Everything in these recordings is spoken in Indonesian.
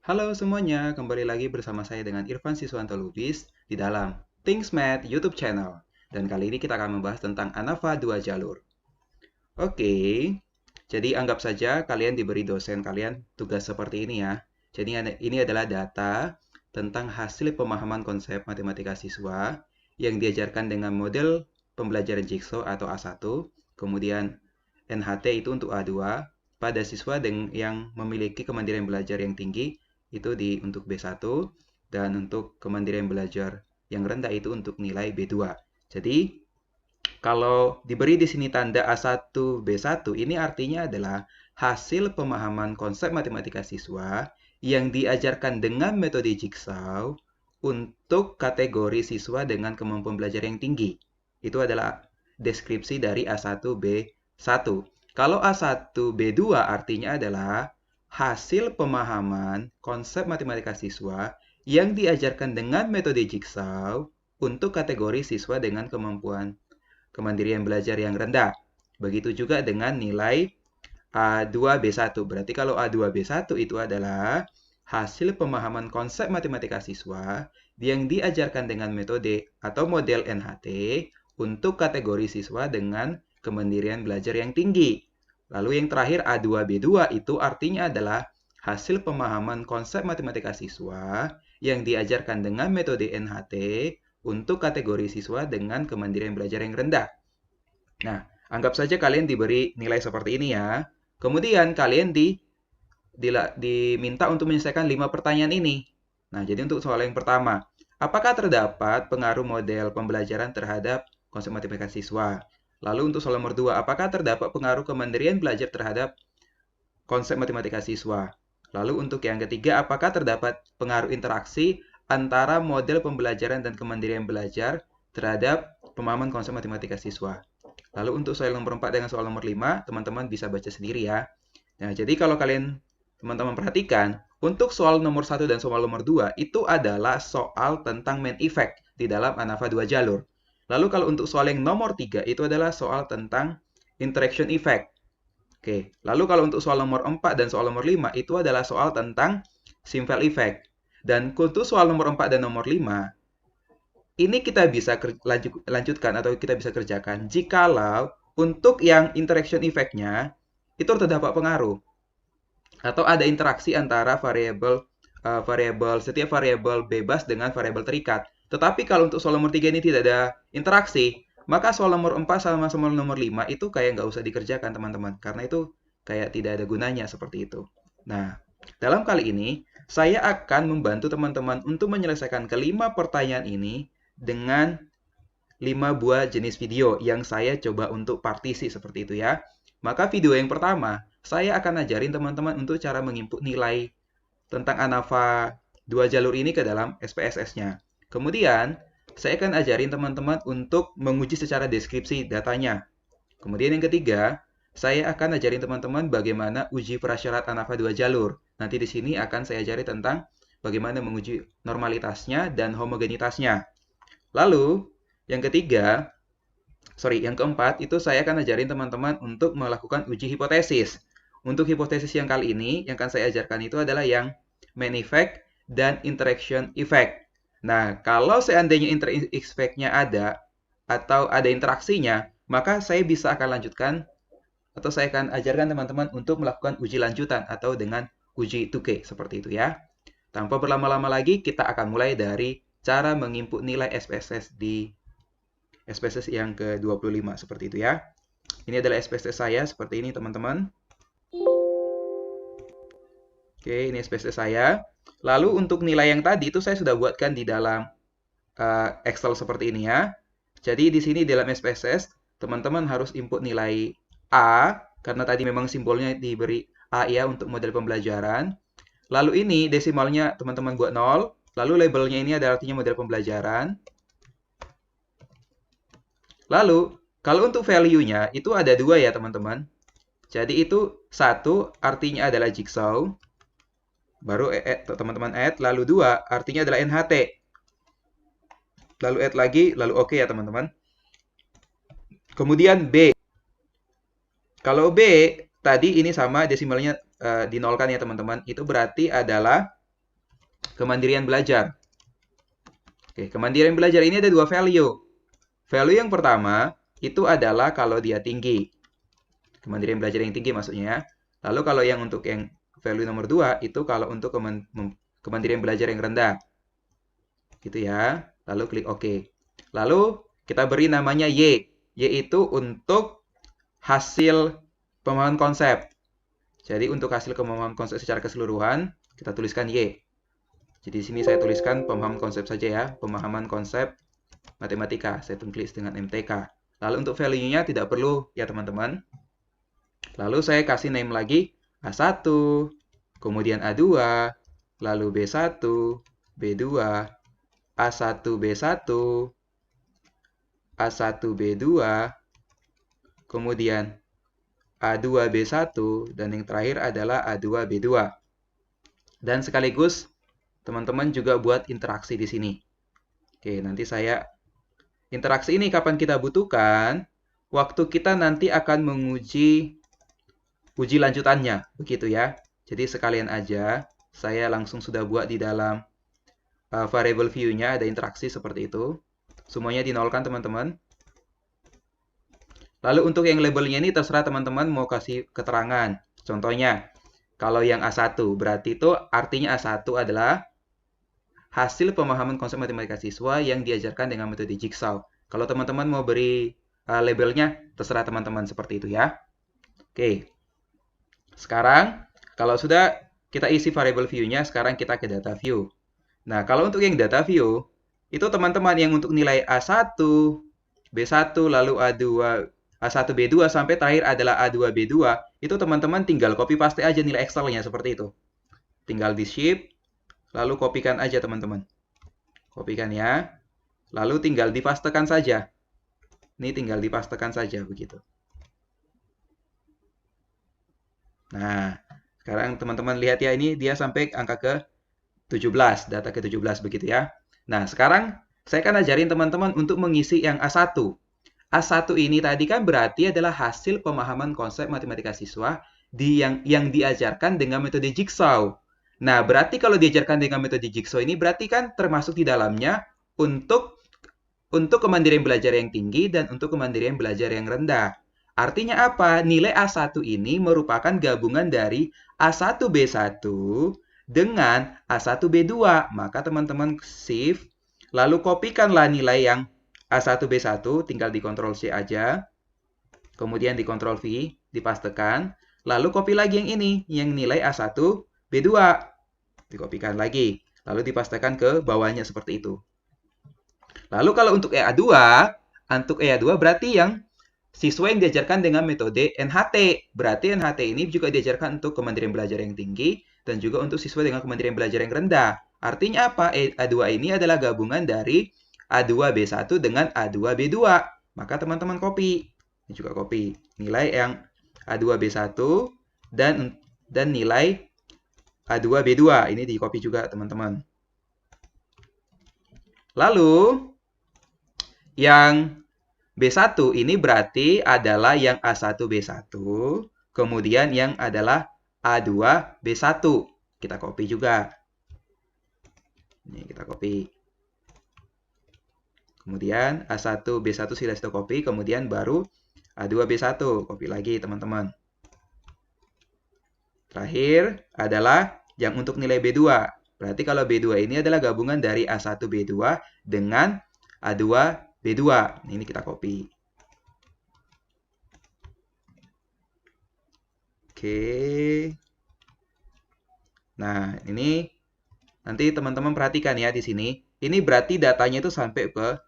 Halo semuanya, kembali lagi bersama saya dengan Irfan Siswanto Lubis di dalam Things Math YouTube channel. Dan kali ini kita akan membahas tentang ANAVA 2 jalur. Oke, jadi anggap saja kalian diberi dosen kalian tugas seperti ini ya. Jadi ini adalah data tentang hasil pemahaman konsep matematika siswa yang diajarkan dengan model pembelajaran Jigsaw atau A1, kemudian NHT itu untuk A2, pada siswa yang memiliki kemandirian belajar yang tinggi itu untuk B1, dan untuk kemandirian belajar yang rendah itu untuk nilai B2. Jadi kalau diberi di sini tanda A1, B1, ini artinya adalah hasil pemahaman konsep matematika siswa yang diajarkan dengan metode Jigsaw untuk kategori siswa dengan kemampuan belajar yang tinggi. Itu adalah deskripsi dari A1, B1. Kalau A1, B2 artinya adalah hasil pemahaman konsep matematika siswa yang diajarkan dengan metode Jigsaw untuk kategori siswa dengan kemandirian belajar yang rendah. Begitu juga dengan nilai A2B1. Berarti kalau A2B1 itu adalah hasil pemahaman konsep matematika siswa yang diajarkan dengan metode atau model NHT untuk kategori siswa dengan kemandirian belajar yang tinggi. Lalu yang terakhir A2B2 itu artinya adalah hasil pemahaman konsep matematika siswa yang diajarkan dengan metode NHT untuk kategori siswa dengan kemandirian belajar yang rendah. Nah, anggap saja kalian diberi nilai seperti ini ya. Kemudian kalian diminta untuk menyelesaikan 5 pertanyaan ini. Nah, jadi untuk soal yang pertama, apakah terdapat pengaruh model pembelajaran terhadap konsep matematika siswa? Lalu untuk soal nomor 2, apakah terdapat pengaruh kemandirian belajar terhadap konsep matematika siswa? Lalu untuk yang ketiga, apakah terdapat pengaruh interaksi antara model pembelajaran dan kemandirian belajar terhadap pemahaman konsep matematika siswa? Lalu untuk soal nomor 4 dengan soal nomor 5, teman-teman bisa baca sendiri ya. Nah, jadi kalau teman-teman perhatikan, untuk soal nomor 1 dan soal nomor 2 itu adalah soal tentang main effect di dalam ANAVA 2 jalur. Lalu kalau untuk soal yang nomor 3 itu adalah soal tentang interaction effect. Oke, lalu kalau untuk soal nomor 4 dan soal nomor 5 itu adalah soal tentang Simfel effect. Dan untuk soal nomor 4 dan nomor 5, ini kita bisa lanjutkan atau kita bisa kerjakan jikalau untuk yang interaction effect-nya itu terdapat pengaruh atau ada interaksi antara setiap variabel bebas dengan variabel terikat. Tetapi kalau untuk soal nomor 3 ini tidak ada interaksi, maka soal nomor 4 sama soal nomor 5 itu kayak nggak usah dikerjakan, teman-teman. Karena itu kayak tidak ada gunanya seperti itu. Nah, dalam kali ini, saya akan membantu teman-teman untuk menyelesaikan kelima pertanyaan ini dengan 5 buah jenis video yang saya coba untuk partisi seperti itu ya. Maka video yang pertama, saya akan ajarin teman-teman untuk cara menginput nilai tentang ANAVA 2 jalur ini ke dalam SPSS-nya. Kemudian, saya akan ajarin teman-teman untuk menguji secara deskripsi datanya. Kemudian yang ketiga, saya akan ajarin teman-teman bagaimana uji prasyarat ANAVA 2 jalur. Nanti di sini akan saya ajari tentang bagaimana menguji normalitasnya dan homogenitasnya. Lalu, yang keempat itu saya akan ajarin teman-teman untuk melakukan uji hipotesis. Untuk hipotesis yang kali ini, yang akan saya ajarkan itu adalah yang main effect dan interaction effect. Nah, kalau seandainya interaction effect-nya ada, atau ada interaksinya, maka saya bisa akan lanjutkan, atau saya akan ajarkan teman-teman untuk melakukan uji lanjutan, atau dengan uji 2K, seperti itu ya. Tanpa berlama-lama lagi, kita akan mulai dari cara menginput nilai SPSS di SPSS yang ke-25 seperti itu ya. Ini adalah SPSS saya seperti ini teman-teman. Oke, ini SPSS saya. Lalu untuk nilai yang tadi itu saya sudah buatkan di dalam Excel seperti ini ya. Jadi di sini dalam SPSS teman-teman harus input nilai A karena tadi memang simbolnya diberi A ya untuk model pembelajaran. Lalu ini desimalnya teman-teman buat 0. Lalu labelnya ini ada artinya model pembelajaran. Lalu, kalau untuk value-nya, itu ada 2 ya, teman-teman. Jadi itu 1 artinya adalah Jigsaw. Baru teman-teman add. Lalu 2 artinya adalah NHT. Lalu add lagi, lalu oke ya, teman-teman. Kemudian B. Kalau B, tadi ini sama desimalnya dinolkan ya, teman-teman. Itu berarti adalah kemandirian belajar. Oke, kemandirian belajar ini ada dua value. Value yang pertama itu adalah kalau dia tinggi. Kemandirian belajar yang tinggi maksudnya. Lalu kalau yang untuk yang value nomor 2 itu kalau untuk kemandirian belajar yang rendah. Gitu ya. Lalu klik OK. Lalu kita beri namanya Y. Y itu untuk hasil pemahaman konsep. Jadi untuk hasil pemahaman konsep secara keseluruhan, kita tuliskan Y. Jadi di sini saya tuliskan pemahaman konsep saja ya, pemahaman konsep matematika. Saya tulis dengan MTK. Lalu untuk value-nya tidak perlu ya teman-teman. Lalu saya kasih name lagi A1, kemudian A2, lalu B1, B2, A1B1, A1B2, kemudian A2B1, dan yang terakhir adalah A2B2. Dan sekaligus teman-teman juga buat interaksi di sini. Oke, nanti saya interaksi ini kapan kita butuhkan? Waktu kita nanti akan menguji uji lanjutannya, begitu ya. Jadi sekalian aja saya langsung sudah buat di dalam variable view-nya ada interaksi seperti itu. Semuanya dinolkan teman-teman. Lalu untuk yang labelnya ini terserah teman-teman mau kasih keterangan. Contohnya, kalau yang A1 berarti itu artinya A1 adalah hasil pemahaman konsep matematika siswa yang diajarkan dengan metode Jigsaw. Kalau teman-teman mau beri labelnya, terserah teman-teman seperti itu ya. Oke. Sekarang, kalau sudah kita isi variable view-nya, sekarang kita ke data view. Nah, kalau untuk yang data view, itu teman-teman yang untuk nilai A1, B1, lalu A2, A1B2, sampai terakhir adalah A2B2, itu teman-teman tinggal copy paste aja nilai Excel-nya seperti itu. Tinggal di shift, lalu kopikan aja teman-teman. Kopikan ya. Lalu tinggal dipastekan saja. Ini tinggal dipastekan saja begitu. Nah, sekarang teman-teman lihat ya, ini dia sampai angka ke 17, data ke 17 begitu ya. Nah, sekarang saya akan ajarin teman-teman untuk mengisi yang A1. A1 ini tadi kan berarti adalah hasil pemahaman konsep matematika siswa yang diajarkan dengan metode Jigsaw. Nah, berarti kalau diajarkan dengan metode Jigsaw ini berarti kan termasuk di dalamnya untuk kemandirian belajar yang tinggi dan untuk kemandirian belajar yang rendah. Artinya apa? Nilai A1 ini merupakan gabungan dari A1B1 dengan A1B2. Maka teman-teman shift, lalu kopikanlah nilai yang A1B1, tinggal di Ctrl C aja. Kemudian di Ctrl V, dipastekan. Lalu copy lagi yang ini, yang nilai A1B2. Dikopikan lagi. Lalu dipastekan ke bawahnya seperti itu. Lalu kalau untuk EA2 berarti yang siswa yang diajarkan dengan metode NHT. Berarti NHT ini juga diajarkan untuk kemandirian belajar yang tinggi dan juga untuk siswa dengan kemandirian belajar yang rendah. Artinya apa? A2 ini adalah gabungan dari A2B1 dengan A2B2. Maka teman-teman copy. Ini juga copy. Nilai yang A2B1 dan nilai A2B2. Ini di copy juga teman-teman. Lalu yang B1 ini berarti adalah yang A1B1, kemudian yang adalah A2B1. Kita copy juga. Ini kita copy. Kemudian A1B1 sudah copy, kemudian baru A2B1. Copy lagi teman-teman. Terakhir adalah yang untuk nilai B2. Berarti kalau B2 ini adalah gabungan dari A1B2 dengan A2B2. Ini kita copy. Oke. Nah, ini nanti teman-teman perhatikan ya di sini. Ini berarti datanya itu sampai ke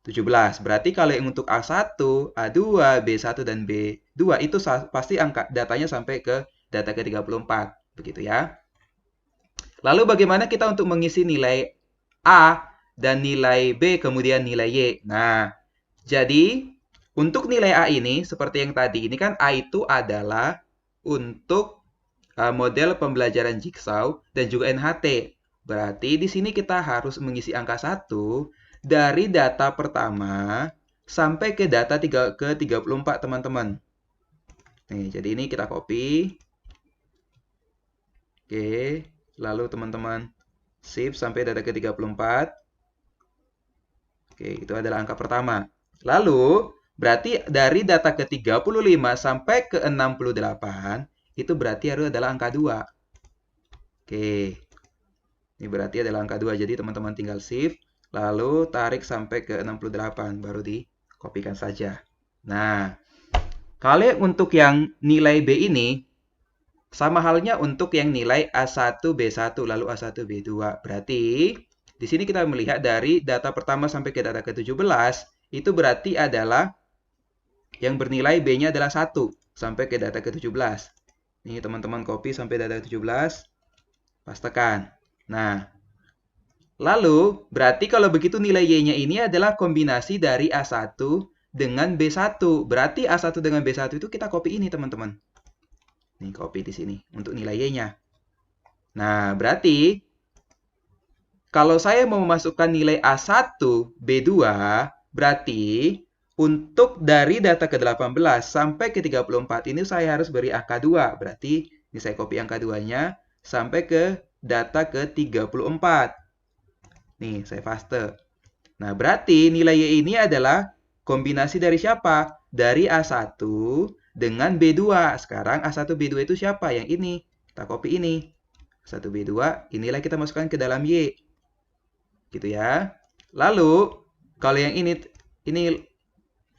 17. Berarti kalau yang untuk A1, A2, B1, dan B2 itu pasti angka datanya sampai ke data ke 34. Begitu ya. Lalu bagaimana kita untuk mengisi nilai A dan nilai B, kemudian nilai Y. Nah, jadi untuk nilai A ini, seperti yang tadi, ini kan A itu adalah untuk model pembelajaran Jigsaw dan juga NHT. Berarti di sini kita harus mengisi angka 1 dari data pertama sampai ke data ke 34, teman-teman. Nih, jadi ini kita copy. Oke, lalu teman-teman Sip, sampai data ke-34. Oke, itu adalah angka pertama. Lalu, berarti dari data ke-35 sampai ke-68, itu berarti adalah angka 2. Oke, ini berarti adalah angka 2. Jadi, teman-teman tinggal shift, lalu tarik sampai ke-68, baru dikopikan saja. Nah, kalau untuk yang nilai B ini, sama halnya untuk yang nilai A1, B1, lalu A1, B2. Berarti, di sini kita melihat dari data pertama sampai ke data ke-17, itu berarti adalah yang bernilai B-nya adalah 1 sampai ke data ke-17. Ini teman-teman copy sampai data ke-17, pastekan. Nah, lalu berarti kalau begitu nilai Y-nya ini adalah kombinasi dari A1 dengan B1. Berarti A1 dengan B1 itu kita copy ini, teman-teman. Nih, copy di sini untuk nilai Y-nya. Nah, berarti kalau saya mau memasukkan nilai A1, B2, berarti untuk dari data ke-18 sampai ke-34 ini saya harus beri angka 2. Berarti ini saya copy angka 2-nya sampai ke data ke-34. Nih, saya paste. Nah, berarti nilai Y ini adalah kombinasi dari siapa? Dari A1 dengan B2. Sekarang A1 B2 itu siapa? Yang ini. Kita copy ini. A1 B2, inilah kita masukkan ke dalam Y. Gitu ya. Lalu, kalau yang ini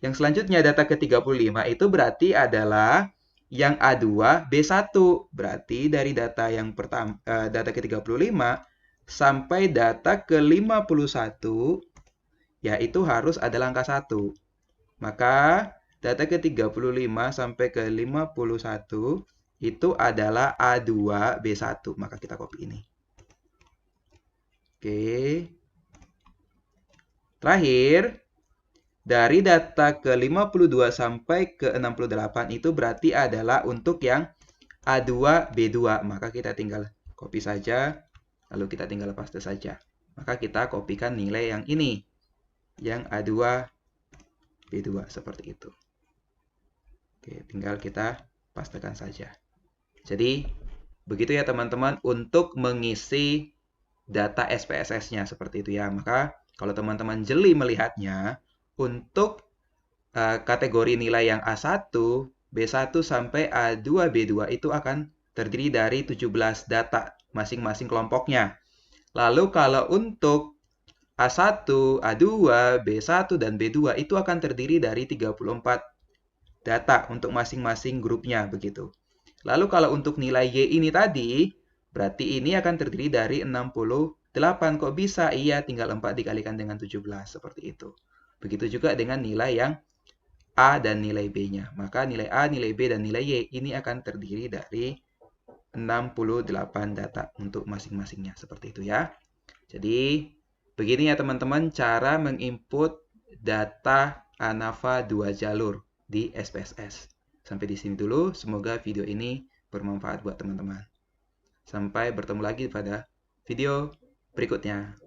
yang selanjutnya data ke-35 itu berarti adalah yang A2 B1. Berarti dari data yang pertama data ke-35 sampai data ke-51 yaitu harus adalah angka 1. Maka data ke-35 sampai ke-51 itu adalah A2 B1. Maka kita copy ini. Oke. Terakhir, dari data ke-52 sampai ke-68 itu berarti adalah untuk yang A2, B2. Maka kita tinggal copy saja, lalu kita tinggal paste saja. Maka kita kopikan nilai yang ini, yang A2, B2, seperti itu. Oke, tinggal kita pastekan saja. Jadi, begitu ya teman-teman untuk mengisi data SPSS-nya seperti itu ya. Maka, kalau teman-teman jeli melihatnya, untuk kategori nilai yang A1, B1 sampai A2, B2 itu akan terdiri dari 17 data masing-masing kelompoknya. Lalu kalau untuk A1, A2, B1, dan B2 itu akan terdiri dari 34 data untuk masing-masing grupnya begitu. Lalu kalau untuk nilai Y ini tadi, berarti ini akan terdiri dari 68. Kok bisa? Iya, tinggal 4 dikalikan dengan 17 seperti itu. Begitu juga dengan nilai yang A dan nilai B-nya. Maka nilai A, nilai B, dan nilai Y ini akan terdiri dari 68 data untuk masing-masingnya. Seperti itu ya. Jadi, begini ya teman-teman cara menginput data ANAVA 2 jalur di SPSS. Sampai di sini dulu. Semoga video ini bermanfaat buat teman-teman. Sampai bertemu lagi pada video berikutnya.